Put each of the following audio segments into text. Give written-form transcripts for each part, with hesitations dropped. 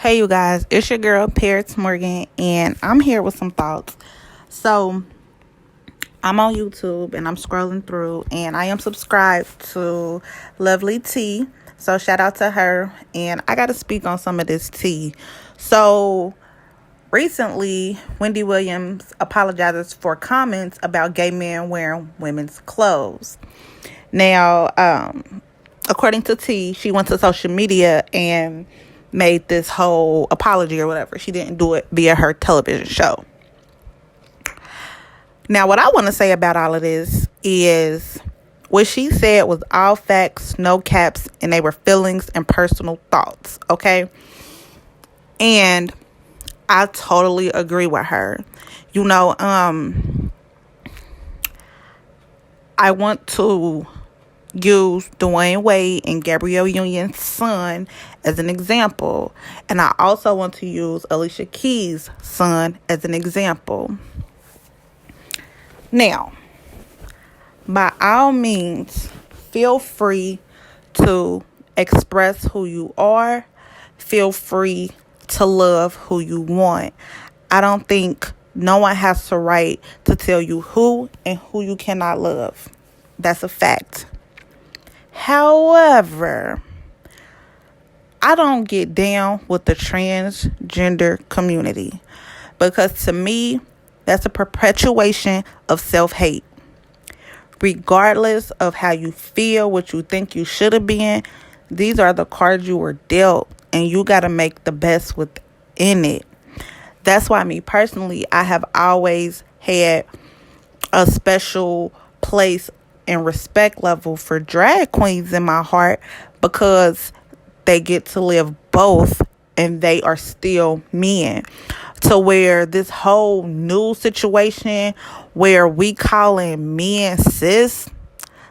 Hey, you guys, it's your girl, Paris Morgan, and I'm here with some thoughts. So, I'm on YouTube and I'm scrolling through, and I am subscribed to Lovely Tea. So, shout out to her, and I got to speak on some of this tea. So, recently, Wendy Williams apologizes for comments about gay men wearing women's clothes. Now, according to T, she went to social media and made this whole apology or whatever. She didn't do it via her television show. Now, what I want to say about all of this is what she said was all facts, no caps, and they were feelings and personal thoughts, okay? And I totally agree with her. You know, I want to use Dwayne Wade and Gabrielle Union's son as an example. And I also want to use Alicia Keys' son as an example. Now, by all means, feel free to express who you are. Feel free to love who you want. I don't think no one has the right to tell you who and who you cannot love. That's a fact. However, I don't get down with the transgender community because to me, that's a perpetuation of self-hate. Regardless of how you feel, what you think you should have been, these are the cards you were dealt, and you got to make the best within it. That's why me personally, I have always had a special place and respect level for drag queens in my heart because they get to live both and they are still men. To where this whole new situation where we calling men cis,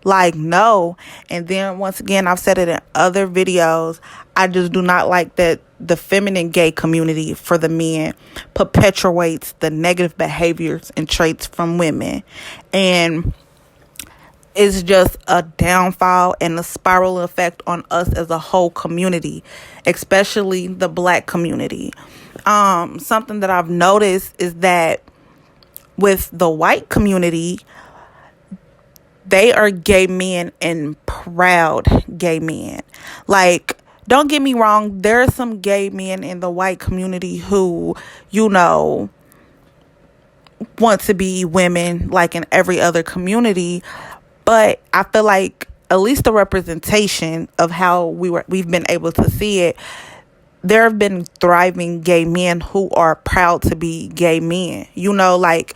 like no. And then once again, I've said it in other videos, I just do not like that the feminine gay community for the men perpetuates the negative behaviors and traits from women. And it's just a downfall and a spiral effect on us as a whole community, especially the Black community. Something that I've noticed is that with the white community, they are gay men and proud gay men. Like, don't get me wrong, there are some gay men in the white community who, you know, want to be women like in every other community. But I feel like at least the representation of how we've been able to see it, there have been thriving gay men who are proud to be gay men. You know, like,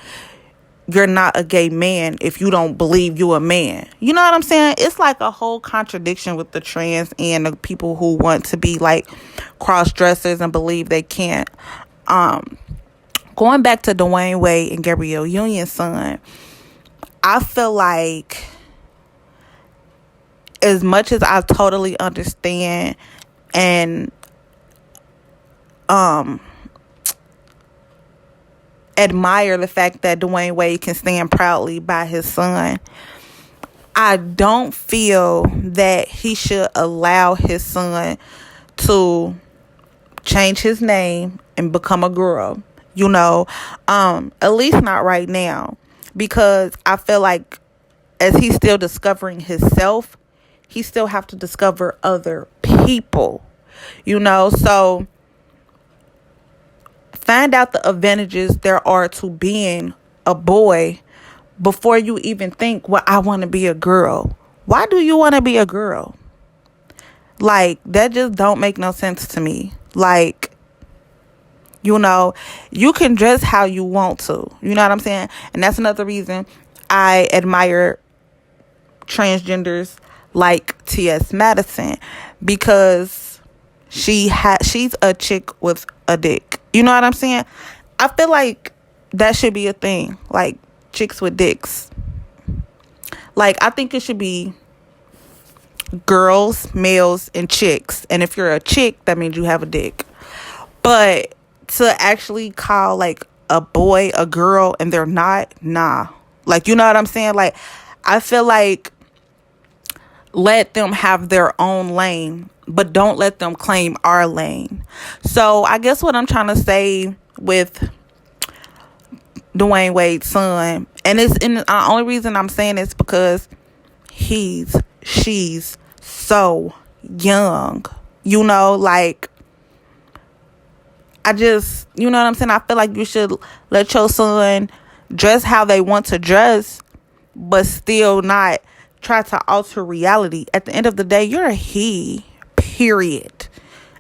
you're not a gay man if you don't believe you're a man. You know what I'm saying? It's like a whole contradiction with the trans and the people who want to be like cross-dressers and believe they can't. Going back to Dwayne Wade and Gabrielle Union's son, I feel like as much as I totally understand and admire the fact that Dwayne Wade can stand proudly by his son, I don't feel that he should allow his son to change his name and become a girl, you know, at least not right now, because I feel like as he's still discovering himself, he still have to discover other people, you know. So find out the advantages there are to being a boy before you even think, well, I want to be a girl. Why do you want to be a girl? Like, that just don't make no sense to me. Like, you know, you can dress how you want to. You know what I'm saying? And that's another reason I admire transgenders like T.S. Madison, because she's a chick with a dick. You know what I'm saying? I feel like that should be a thing, like chicks with dicks. Like, I think it should be girls, males, and chicks. And if you're a chick, that means you have a dick. But to actually call like a boy a girl and they're not, nah. Like, you know what I'm saying? Like, I feel like let them have their own lane, but don't let them claim our lane. So I guess what I'm trying to say with Dwayne Wade's son, and the only reason I'm saying it's because she's so young. You know, like, I just, you know what I'm saying? I feel like you should let your son dress how they want to dress, but still not try to alter reality. At the end of the day, you're a he, period.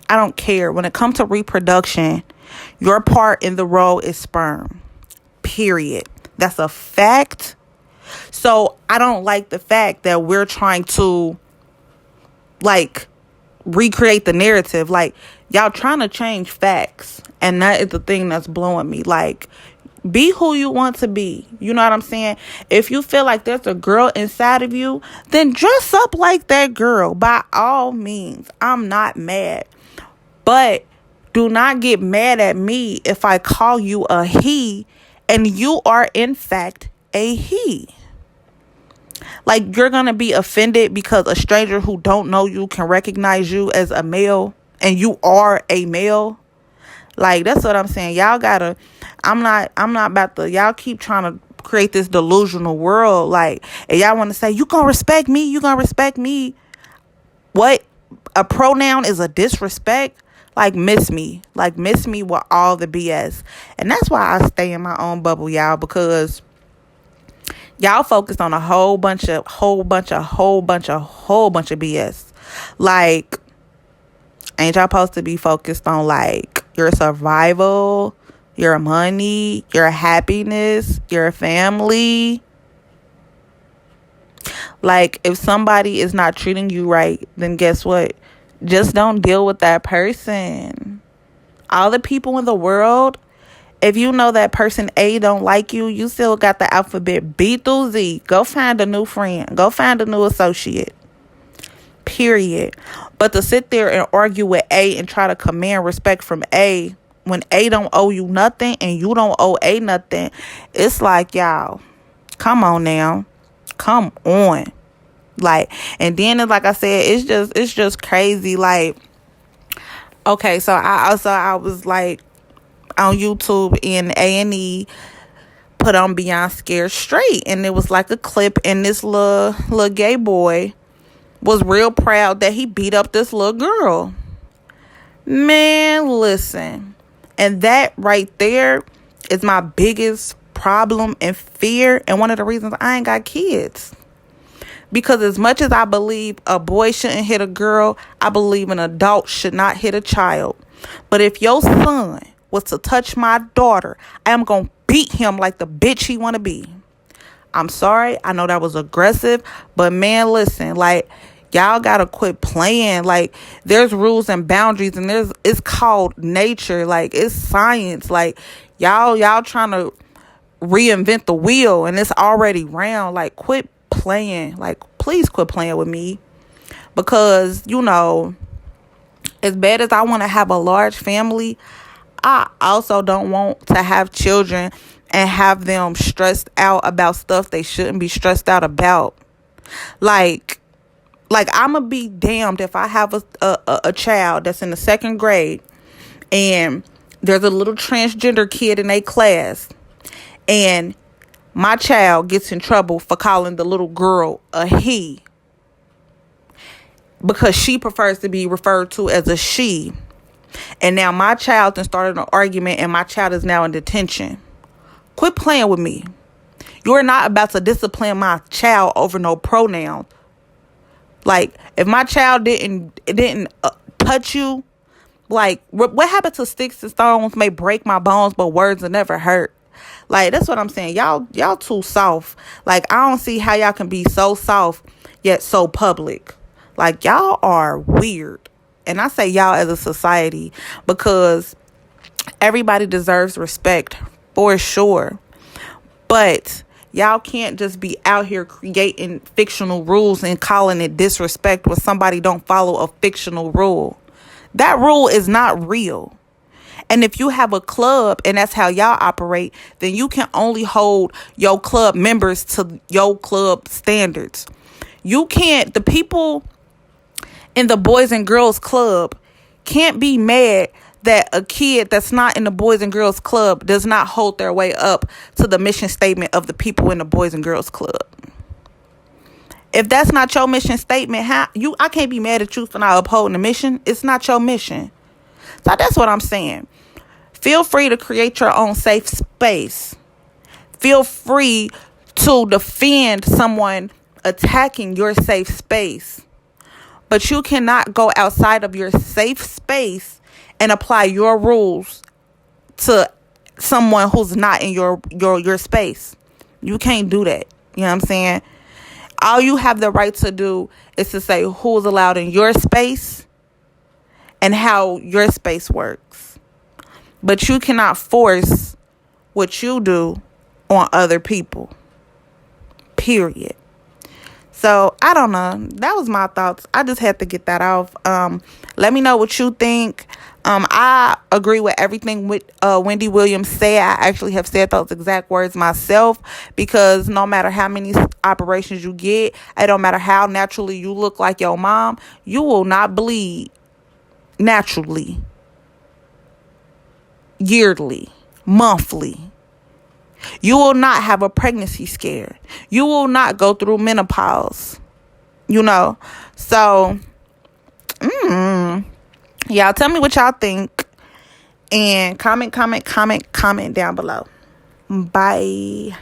I don't care. When it comes to reproduction, your part in the role is sperm, period. That's a fact. So I don't like the fact that we're trying to, like, recreate the narrative. Like, y'all trying to change facts, and that is the thing that's blowing me. Like, be who you want to be. You know what I'm saying? If you feel like there's a girl inside of you, then dress up like that girl. By all means, I'm not mad. But do not get mad at me if I call you a he and you are in fact a he. Like, you're going to be offended because a stranger who don't know you can recognize you as a male and you are a male. Like, that's what I'm saying. Y'all gotta, I'm not about to, y'all keep trying to create this delusional world. Like, and y'all want to say, you gonna respect me? You gonna respect me? What? A pronoun is a disrespect? Like, miss me. Like, miss me with all the BS. And that's why I stay in my own bubble, y'all, because y'all focus on a whole bunch of BS. Like, ain't y'all supposed to be focused on, like, your survival, your money, your happiness, your family? Like, if somebody is not treating you right, then guess what? Just don't deal with that person. All the people in the world, if you know that person A don't like you, you still got the alphabet B through Z. Go find a new friend. Go find a new associate. Period. But to sit there and argue with A and try to command respect from A when A don't owe you nothing and you don't owe A nothing, it's like, y'all, come on now. Come on. Like, and then, like I said, it's just crazy. Like, okay, so I was like on YouTube, and A&E put on Beyond Scared Straight, and it was like a clip, and this little gay boy was real proud that he beat up this little girl. Man, listen. And that right there is my biggest problem and fear, and one of the reasons I ain't got kids. Because as much as I believe a boy shouldn't hit a girl, I believe an adult should not hit a child. But if your son was to touch my daughter, I am going to beat him like the bitch he want to be. I'm sorry. I know that was aggressive. But man, listen, like, y'all got to quit playing. Like, there's rules and boundaries, and it's called nature. Like, it's science. Like, y'all trying to reinvent the wheel, and it's already round. Like, quit playing. Like, please quit playing with me. Because, you know, as bad as I want to have a large family, I also don't want to have children and have them stressed out about stuff they shouldn't be stressed out about. Like I'm gonna be damned if I have a child that's in the second grade and there's a little transgender kid in a class, and my child gets in trouble for calling the little girl a he because she prefers to be referred to as a she. And now my child then started an argument, and my child is now in detention. Quit playing with me. You're not about to discipline my child over no pronoun. Like, if my child didn't touch you, like, what happened to sticks and stones may break my bones, but words will never hurt. Like, that's what I'm saying. Y'all too soft. Like, I don't see how y'all can be so soft yet so public. Like, y'all are weird. And I say y'all as a society, because everybody deserves respect for sure. But y'all can't just be out here creating fictional rules and calling it disrespect when somebody don't follow a fictional rule. That rule is not real. And if you have a club and that's how y'all operate, then you can only hold your club members to your club standards. You can't, the people in the Boys and Girls Club can't be mad that a kid that's not in the Boys and Girls Club does not hold their way up to the mission statement of the people in the Boys and Girls Club. If that's not your mission statement, I can't be mad at you for not upholding the mission. It's not your mission. So that's what I'm saying. Feel free to create your own safe space. Feel free to defend someone attacking your safe space. But you cannot go outside of your safe space and apply your rules to someone who's not in your space. You can't do that. You know what I'm saying? All you have the right to do is to say who's allowed in your space and how your space works. But you cannot force what you do on other people. Period. So, I don't know. That was my thoughts. I just had to get that off. Let me know what you think. I agree with everything Wendy Williams said. I actually have said those exact words myself, because no matter how many operations you get, it don't matter how naturally you look like your mom, you will not bleed naturally, yearly, monthly. You will not have a pregnancy scare. You will not go through menopause. So, y'all tell me what y'all think. And comment down below. Bye.